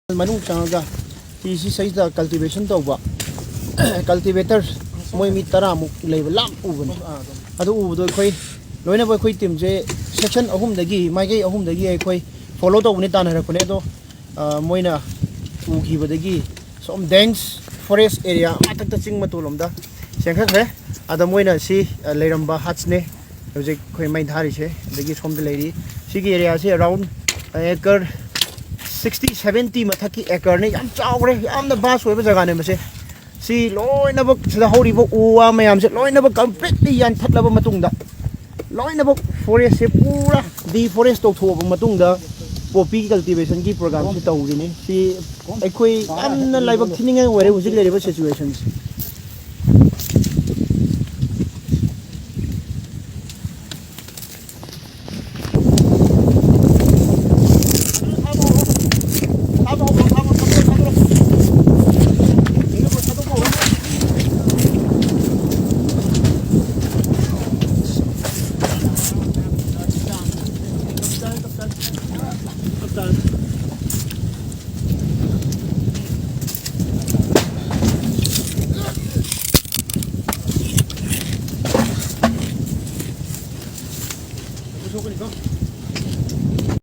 Manung changa isi saida cultivation tawba cultivator moi mi tara muk level lam ubani adu ubudo khoi loina boy khoi tim je section ahum dagi maige ahum dagi ai khoi follow to uni tanara kone do moina ugi badagi som dense forest area atak ta ching matulom da henkhre ada moina si leiramba hats ne je khoi mai dhari che dagi som de leiri sigi area se around acre 60-70 mathaki acre ne yam chawre yam na bas hoiba jaga ne mase si loina bok sida hori bok uwa mayam se loina bok completely yanthatpa matung da loina bok forest se pura deforest to thoba matung da poppy cultivation ki program se tawri ne si aikoi amna laibak thininga ware hujik le riba situations Go.